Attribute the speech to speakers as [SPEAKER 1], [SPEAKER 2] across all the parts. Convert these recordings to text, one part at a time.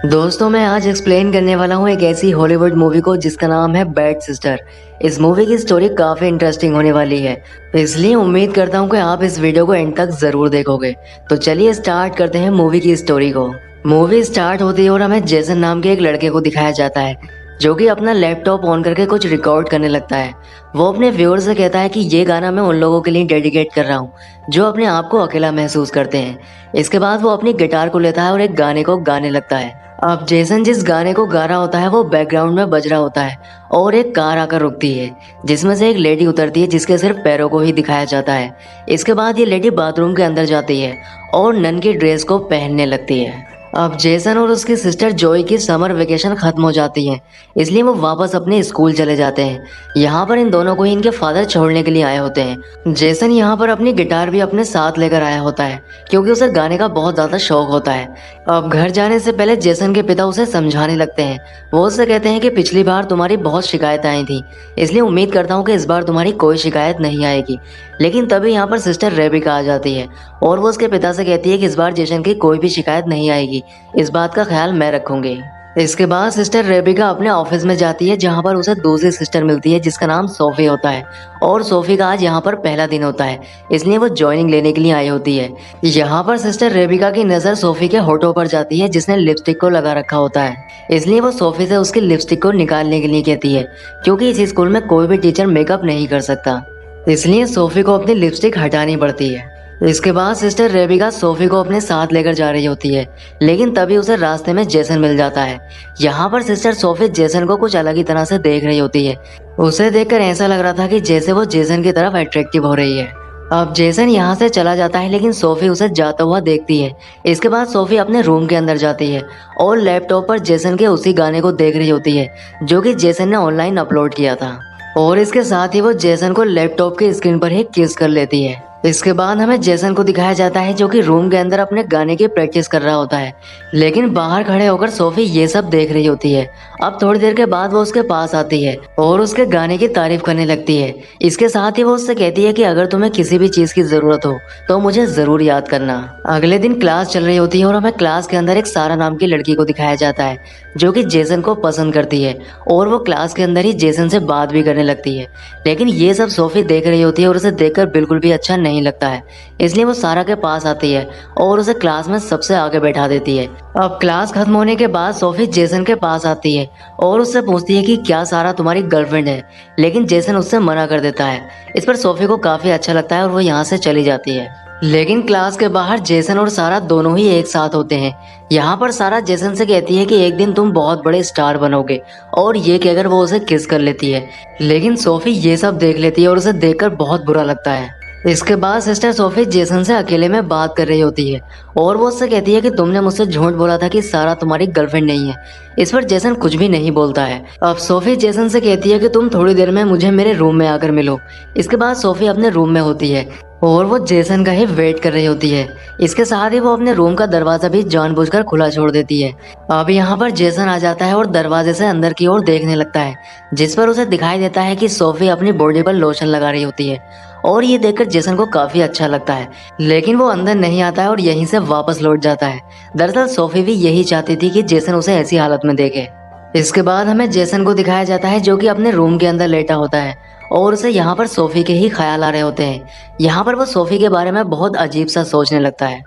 [SPEAKER 1] दोस्तों मैं आज एक्सप्लेन करने वाला हूँ एक ऐसी हॉलीवुड मूवी को जिसका नाम है बैड सिस्टर। इस मूवी की स्टोरी काफ़ी इंटरेस्टिंग होने वाली है, तो इसलिए उम्मीद करता हूँ कि आप इस वीडियो को एंड तक ज़रूर देखोगे। तो चलिए स्टार्ट करते हैं मूवी की स्टोरी को। मूवी स्टार्ट होती है और हमें जेसन नाम के एक लड़के को दिखाया जाता है जो कि अपना लैपटॉप ऑन करके कुछ रिकॉर्ड करने लगता है। वो अपने व्यूअर से कहता है कि ये गाना मैं उन लोगों के लिए डेडिकेट कर रहा हूँ जो अपने आप को अकेला महसूस करते हैं। इसके बाद वो अपनी गिटार को लेता है और एक गाने को गाने लगता है। अब जेसन जिस गाने को गा रहा होता है वो बैकग्राउंड में बज रहा होता है और एक कार आकर रुकती है जिसमें से एक लेडी उतरती है जिसके सिर्फ पैरों को ही दिखाया जाता है। इसके बाद ये लेडी बाथरूम के अंदर जाती है और नन की ड्रेस को पहनने लगती है। अब जेसन और उसकी सिस्टर जॉय की समर वेकेशन खत्म हो जाती है, इसलिए वो वापस अपने स्कूल चले जाते हैं। यहाँ पर इन दोनों को ही इनके फादर छोड़ने के लिए आए होते हैं। जेसन यहाँ पर अपनी गिटार भी अपने साथ लेकर आया होता है क्योंकि उसे गाने का बहुत ज्यादा शौक होता है। अब घर जाने से पहले जेसन के पिता उसे समझाने लगते हैं। वो उससे कहते हैं कि पिछली बार तुम्हारी बहुत शिकायतें आई थी, इसलिए उम्मीद करता हूँ कि इस बार तुम्हारी कोई शिकायत नहीं आएगी। लेकिन तभी यहाँ पर सिस्टर रेबिका आ जाती है और वो उसके पिता से कहती है कि इस बार जेसन की कोई भी शिकायत नहीं आएगी, इस बात का ख्याल मैं रखूंगी। इसके बाद सिस्टर रेबिका अपने ऑफिस में जाती है जहाँ पर उसे दूसरी सिस्टर मिलती है जिसका नाम सोफी होता है। और सोफी का आज यहाँ पर पहला दिन होता है, इसलिए वो ज्वाइनिंग लेने के लिए आई होती है। यहाँ पर सिस्टर रेबिका की नज़र सोफी के होठों पर जाती है जिसने लिपस्टिक को लगा रखा होता है, इसलिए वो सोफी से उसकी लिपस्टिक को निकालने के लिए कहती है क्योंकि इस स्कूल में कोई भी टीचर मेकअप नहीं कर सकता, इसलिए सोफी को अपनी लिपस्टिक हटानी पड़ती है। इसके बाद सिस्टर रेबिका सोफी को अपने साथ लेकर जा रही होती है, लेकिन तभी उसे रास्ते में जेसन मिल जाता है। यहाँ पर सिस्टर सोफी जेसन को कुछ अलग ही तरह से देख रही होती है। उसे देखकर ऐसा लग रहा था कि जैसे वो जेसन की तरफ अट्रैक्टिव हो रही है। अब जेसन यहाँ से चला जाता है लेकिन सोफी उसे जाता हुआ देखती है। इसके बाद सोफी अपने रूम के अंदर जाती है और लैपटॉप पर जेसन के उसी गाने को देख रही होती है जो कि जेसन ने ऑनलाइन अपलोड किया था। और इसके साथ ही वो जेसन को लैपटॉप की स्क्रीन पर ही किस कर लेती है। इसके बाद हमें जेसन को दिखाया जाता है जो कि रूम के अंदर अपने गाने की प्रैक्टिस कर रहा होता है, लेकिन बाहर खड़े होकर सोफी ये सब देख रही होती है। अब थोड़ी देर के बाद वो उसके पास आती है और उसके गाने की तारीफ करने लगती है। इसके साथ ही वो उससे कहती है कि अगर तुम्हें किसी भी चीज की जरूरत हो तो मुझे जरूर याद करना। अगले दिन क्लास चल रही होती है और हमें क्लास के अंदर एक सारा नाम की लड़की को दिखाया जाता है जो कि जेसन को पसंद करती है और वो क्लास के अंदर ही जेसन से बात भी करने लगती है। लेकिन ये सब सोफी देख रही होती है और उसे देखकर बिल्कुल भी अच्छा नहीं लगता है, इसलिए वो सारा के पास आती है और उसे क्लास में सबसे आगे बैठा देती है। अब क्लास खत्म होने के बाद सोफी जेसन के पास आती है और उससे पूछती है कि क्या सारा तुम्हारी गर्लफ्रेंड है, लेकिन जेसन उससे मना कर देता है। इस पर सोफी को काफी अच्छा लगता है और वो यहाँ से चली जाती है। लेकिन क्लास के बाहर जेसन और सारा दोनों ही एक साथ होते हैं। यहाँ पर सारा जेसन से कहती है कि एक दिन तुम बहुत बड़े स्टार बनोगे, और ये कहकर वो उसे किस कर लेती है। लेकिन सोफी ये सब देख लेती है और उसे देखकर बहुत बुरा लगता है। इसके बाद सिस्टर सोफी जेसन से अकेले में बात कर रही होती है और वो उससे कहती है कि तुमने मुझसे झूठ बोला था कि सारा तुम्हारी गर्लफ्रेंड नहीं है। इस पर जेसन कुछ भी नहीं बोलता है। अब सोफी जेसन से कहती है कि तुम थोड़ी देर में मुझे मेरे रूम में आकर मिलो। इसके बाद सोफी अपने रूम में होती है और वो जेसन का ही वेट कर रही होती है। इसके साथ ही वो अपने रूम का दरवाजा भी जानबूझकर खुला छोड़ देती है। अब यहाँ पर जेसन आ जाता है और दरवाजे से अंदर की ओर देखने लगता है, जिस पर उसे दिखाई देता है कि सोफी अपनी बॉडी पर लोशन लगा रही होती है और ये देखकर जेसन को काफी अच्छा लगता है। लेकिन वो अंदर नहीं आता है और यहीं से वापस लौट जाता है। दरअसल सोफी भी यही चाहती थी कि जेसन उसे ऐसी हालत में देखे। इसके बाद हमें जेसन को दिखाया जाता है जो कि अपने रूम के अंदर लेटा होता है और उसे यहाँ पर सोफी के ही ख्याल आ रहे होते हैं। यहाँ पर वो सोफी के बारे में बहुत अजीब सा सोचने लगता है।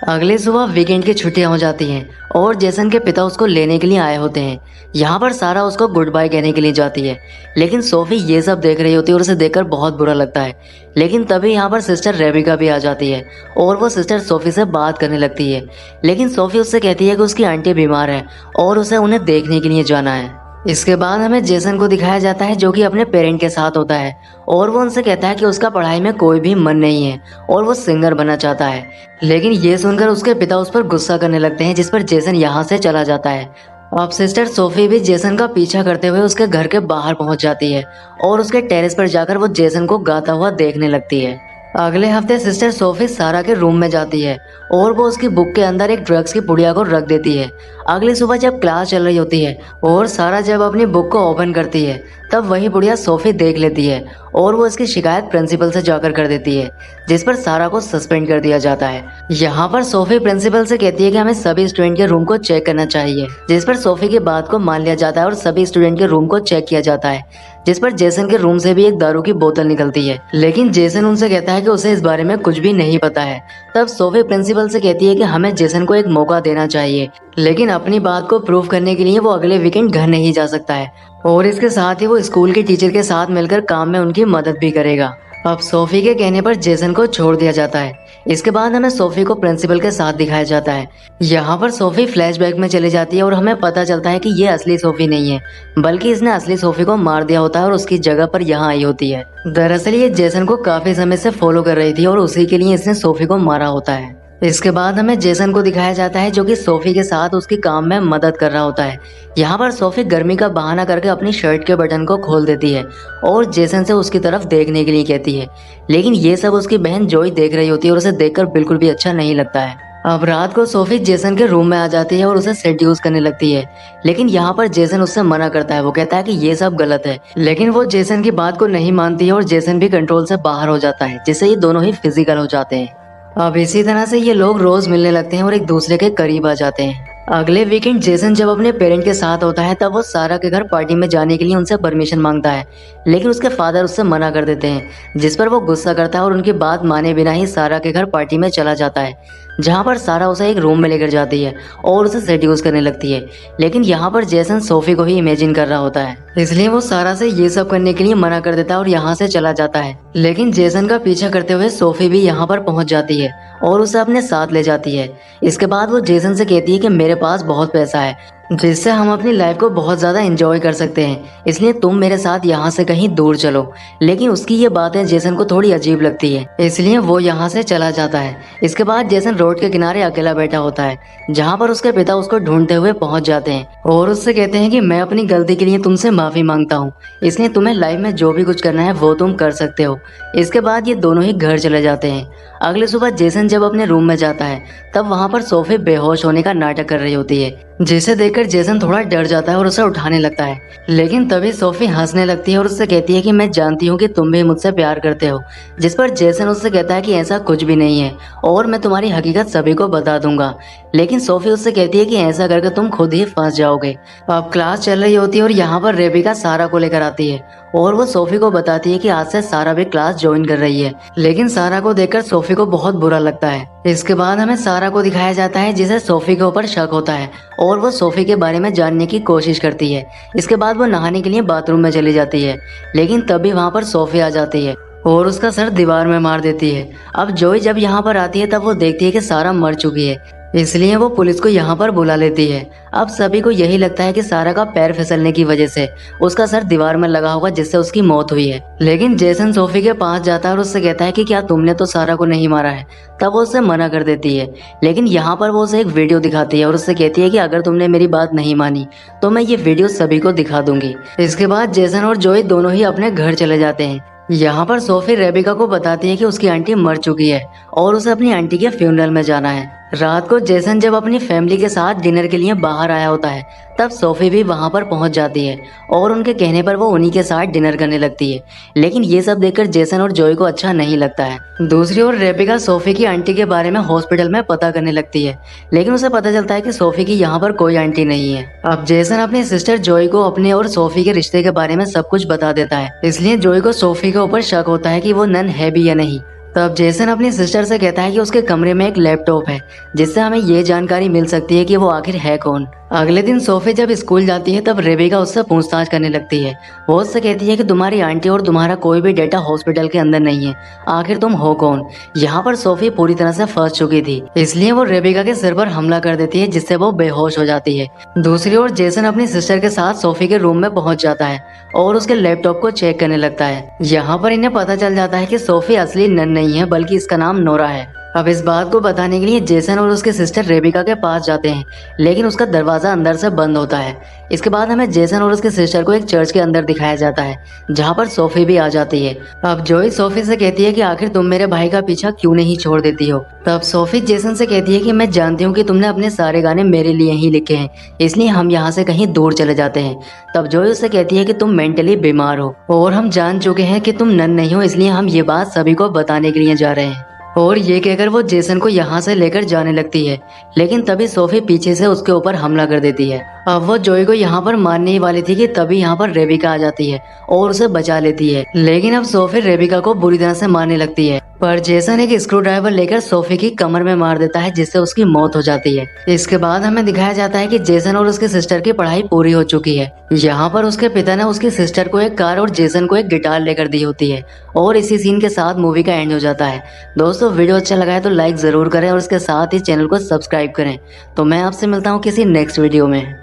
[SPEAKER 1] अगली सुबह वीकेंड की छुट्टियां हो जाती हैं और जेसन के पिता उसको लेने के लिए आए होते हैं। यहाँ पर सारा उसको गुड बाय कहने के लिए जाती है, लेकिन सोफी ये सब देख रही होती है और उसे देखकर बहुत बुरा लगता है। लेकिन तभी यहाँ पर सिस्टर रेबिका भी आ जाती है और वो सिस्टर सोफी से बात करने लगती है। लेकिन सोफी उससे कहती है कि उसकी आंटी बीमार है और उसे उन्हें देखने के लिए जाना है। इसके बाद हमें जेसन को दिखाया जाता है जो कि अपने पेरेंट के साथ होता है और वो उनसे कहता है कि उसका पढ़ाई में कोई भी मन नहीं है और वो सिंगर बनना चाहता है। लेकिन ये सुनकर उसके पिता उस पर गुस्सा करने लगते हैं, जिस पर जेसन यहाँ से चला जाता है। अब सिस्टर सोफी भी जेसन का पीछा करते हुए उसके घर के बाहर पहुंच जाती है और उसके टेरेस पर जाकर वो जेसन को गाता हुआ देखने लगती है। अगले हफ्ते सिस्टर सोफी सारा के रूम में जाती है और वो उसकी बुक के अंदर एक ड्रग्स की पुड़िया को रख देती है। अगली सुबह जब क्लास चल रही होती है और सारा जब अपनी बुक को ओपन करती है तब वही पुड़िया सोफी देख लेती है और वो इसकी शिकायत प्रिंसिपल से जाकर कर देती है, जिस पर सारा को सस्पेंड कर दिया जाता है। यहाँ पर सोफी प्रिंसिपल से कहती है कि हमें सभी स्टूडेंट के रूम को चेक करना चाहिए, जिस पर सोफी की बात को मान लिया जाता है और सभी स्टूडेंट के रूम को चेक किया जाता है, जिस पर जेसन के रूम से भी एक दारू की बोतल निकलती है। लेकिन जेसन उनसे कहता है कि उसे इस बारे में कुछ भी नहीं पता है। तब सोफी प्रिंसिपल से कहती है कि हमें जेसन को एक मौका देना चाहिए, लेकिन अपनी बात को प्रूव करने के लिए वो अगले वीकेंड घर नहीं जा सकता है और इसके साथ ही वो स्कूल के टीचर के साथ मिलकर काम में उनकी मदद भी करेगा। अब सोफी के कहने पर जेसन को छोड़ दिया जाता है। इसके बाद हमें सोफी को प्रिंसिपल के साथ दिखाया जाता है। यहाँ पर सोफी फ्लैशबैक में चली जाती है और हमें पता चलता है कि ये असली सोफी नहीं है, बल्कि इसने असली सोफी को मार दिया होता है और उसकी जगह पर यहाँ आई होती है। दरअसल ये जेसन को काफी समय से फॉलो कर रही थी और उसी के लिए इसने सोफी को मारा होता है। इसके बाद हमें जेसन को दिखाया जाता है जो कि सोफी के साथ उसके काम में मदद कर रहा होता है। यहाँ पर सोफी गर्मी का बहाना करके अपनी शर्ट के बटन को खोल देती है और जेसन से उसकी तरफ देखने के लिए कहती है, लेकिन ये सब उसकी बहन जोई देख रही होती है और उसे देखकर बिल्कुल भी अच्छा नहीं लगता है। अब रात को सोफी जेसन के रूम में आ जाती है और उसे सेड्यूस करने लगती है, लेकिन यहाँ पर जेसन उससे मना करता है। वो कहता है कि ये सब गलत है, लेकिन वो जेसन की बात को नहीं मानती है और जेसन भी कंट्रोल से बाहर हो जाता है, जिससे ये दोनों ही फिजिकल हो जाते हैं। अब इसी तरह से ये लोग रोज मिलने लगते हैं और एक दूसरे के करीब आ जाते हैं। अगले वीकेंड जेसन जब अपने पेरेंट के साथ होता है तब वो सारा के घर पार्टी में जाने के लिए उनसे परमिशन मांगता है, लेकिन उसके फादर उससे मना कर देते हैं, जिस पर वो गुस्सा करता है और उनकी बात माने बिना ही सारा के घर पार्टी में चला जाता है, जहाँ पर सारा उसे एक रूम में लेकर जाती है और उसे सेड्यूस करने लगती है। लेकिन यहाँ पर जेसन सोफी को ही इमेजिन कर रहा होता है, इसलिए वो सारा से ये सब करने के लिए मना कर देता है और यहाँ से चला जाता है। लेकिन जेसन का पीछा करते हुए सोफी भी यहाँ पर पहुँच जाती है और उसे अपने साथ ले जाती है। इसके बाद वो जेसन से कहती है कि मेरे पास बहुत पैसा है जिससे हम अपनी लाइफ को बहुत ज़्यादा एंजॉय कर सकते हैं, इसलिए तुम मेरे साथ यहाँ से कहीं दूर चलो। लेकिन उसकी ये बातें जेसन को थोड़ी अजीब लगती है, इसलिए वो यहाँ से चला जाता है। इसके बाद जेसन रोड के किनारे अकेला बैठा होता है, जहाँ पर उसके पिता उसको ढूंढते हुए पहुँच जाते हैं और उससे कहते हैं कि मैं अपनी गलती के लिए तुमसे माफ़ी मांगता हूँ, इसलिए तुम्हें लाइफ में जो भी कुछ करना है वो तुम कर सकते हो। इसके बाद ये दोनों ही घर चले जाते हैं। अगली सुबह जेसन जब अपने रूम में जाता है तब वहाँ पर सोफी बेहोश होने का नाटक कर रही होती है, जिसे देखकर जेसन थोड़ा डर जाता है और उसे उठाने लगता है। लेकिन तभी सोफी हंसने लगती है और उससे कहती है कि मैं जानती हूँ कि तुम भी मुझसे प्यार करते हो, जिस पर जेसन उससे कहता है कि ऐसा कुछ भी नहीं है और मैं तुम्हारी हकीकत सभी को बता दूंगा। लेकिन सोफी उससे कहती है कि ऐसा करके तुम खुद ही फंस जाओगे। अब क्लास चल रही होती है और यहाँ पर रेबिका सारा को लेकर आती है और वो सोफी को बताती है कि आज से सारा भी क्लास ज्वाइन कर रही है। लेकिन सारा को देखकर सोफी को बहुत बुरा लगता है। इसके बाद हमें सारा को दिखाया जाता है जिसे सोफी के ऊपर शक होता है और वो सोफी के बारे में जानने की कोशिश करती है। इसके बाद वो नहाने के लिए बाथरूम में चली जाती है, लेकिन तभी वहाँ पर सोफी आ जाती है और उसका सर दीवार में मार देती है। अब जोई जब यहाँ पर आती है तब वो देखती है कि सारा मर चुकी है, इसलिए वो पुलिस को यहाँ पर बुला लेती है। अब सभी को यही लगता है कि सारा का पैर फिसलने की वजह से उसका सर दीवार में लगा होगा, जिससे उसकी मौत हुई है। लेकिन जेसन सोफी के पास जाता है और उससे कहता है कि क्या तुमने तो सारा को नहीं मारा है? तब वो उससे मना कर देती है। लेकिन यहाँ पर वो उसे एक वीडियो दिखाती है और उससे कहती है कि अगर तुमने मेरी बात नहीं मानी तो मैं ये वीडियो सभी को दिखा दूंगी। इसके बाद जेसन और जोई दोनों ही अपने घर चले जाते हैं। यहाँ पर सोफी रेबिका को बताती है कि उसकी आंटी मर चुकी है और उसे अपनी आंटी के फ्यूनरल में जाना है। रात को जेसन जब अपनी फैमिली के साथ डिनर के लिए बाहर आया होता है तब सोफी भी वहाँ पर पहुँच जाती है और उनके कहने पर वो उन्हीं के साथ डिनर करने लगती है। लेकिन ये सब देखकर जेसन और जोई को अच्छा नहीं लगता है। दूसरी ओर रेबिका सोफी की आंटी के बारे में हॉस्पिटल में पता करने लगती है, लेकिन उसे पता चलता है कि सोफी की यहाँ पर कोई आंटी नहीं है। अब जेसन अपनी सिस्टर जोई को अपने और सोफी के रिश्ते के बारे में सब कुछ बता देता है, इसलिए जोई को सोफी के ऊपर शक होता है कि वो नन है भी या नहीं। तब जेसन अपनी सिस्टर से कहता है कि उसके कमरे में एक लैपटॉप है जिससे हमें ये जानकारी मिल सकती है कि वो आखिर है कौन। अगले दिन सोफी जब स्कूल जाती है तब रेबिका उससे पूछताछ करने लगती है। वो उससे कहती है कि तुम्हारी आंटी और तुम्हारा कोई भी डेटा हॉस्पिटल के अंदर नहीं है, आखिर तुम हो कौन? यहाँ पर सोफी पूरी तरह से फंस चुकी थी, इसलिए वो रेबिका के सिर पर हमला कर देती है, जिससे वो बेहोश हो जाती है। दूसरी ओर जेसन अपनी सिस्टर के साथ सोफी के रूम में पहुंच जाता है और उसके लैपटॉप को चेक करने लगता है। यहाँ पर इन्हें पता चल जाता है कि सोफी असली नन नहीं है, बल्कि इसका नाम नोरा है। अब इस बात को बताने के लिए जेसन और उसके सिस्टर रेबिका के पास जाते हैं, लेकिन उसका दरवाजा अंदर से बंद होता है। इसके बाद हमें जेसन और उसके सिस्टर को एक चर्च के अंदर दिखाया जाता है, जहाँ पर सोफी भी आ जाती है। अब जोई सोफी से कहती है कि आखिर तुम मेरे भाई का पीछा क्यों नहीं छोड़ देती हो। तब सोफी जेसन से कहती है कि मैं जानती हूँ कि तुमने अपने सारे गाने मेरे लिए ही लिखे हैं, इसलिए हम यहाँ से कहीं दूर चले जाते हैं। तब जोई उससे कहती है कि तुम मेंटली बीमार हो और हम जान चुके हैं कि तुम नन नहीं हो, इसलिए हम ये बात सभी को बताने के लिए जा रहे हैं। और ये कहकर वो जेसन को यहाँ से लेकर जाने लगती है, लेकिन तभी सोफी पीछे से उसके ऊपर हमला कर देती है। अब वो जोई को यहाँ पर मारने ही वाली थी कि तभी यहाँ पर रेबिका आ जाती है और उसे बचा लेती है। लेकिन अब सोफी रेबिका को बुरी तरह से मारने लगती है, पर जेसन एक स्क्रू ड्राइवर लेकर सोफी की कमर में मार देता है, जिससे उसकी मौत हो जाती है। इसके बाद हमें दिखाया जाता है कि जेसन और उसके सिस्टर की पढ़ाई पूरी हो चुकी है। यहाँ पर उसके पिता ने उसकी सिस्टर को एक कार और जेसन को एक गिटार लेकर दी होती है, और इसी सीन के साथ मूवी का एंड हो जाता है। दोस्तों, वीडियो अच्छा लगा है तो लाइक जरूर करें और इसके साथ ही चैनल को सब्सक्राइब करें। तो मैं आपसे मिलता हूँ किसी नेक्स्ट वीडियो में।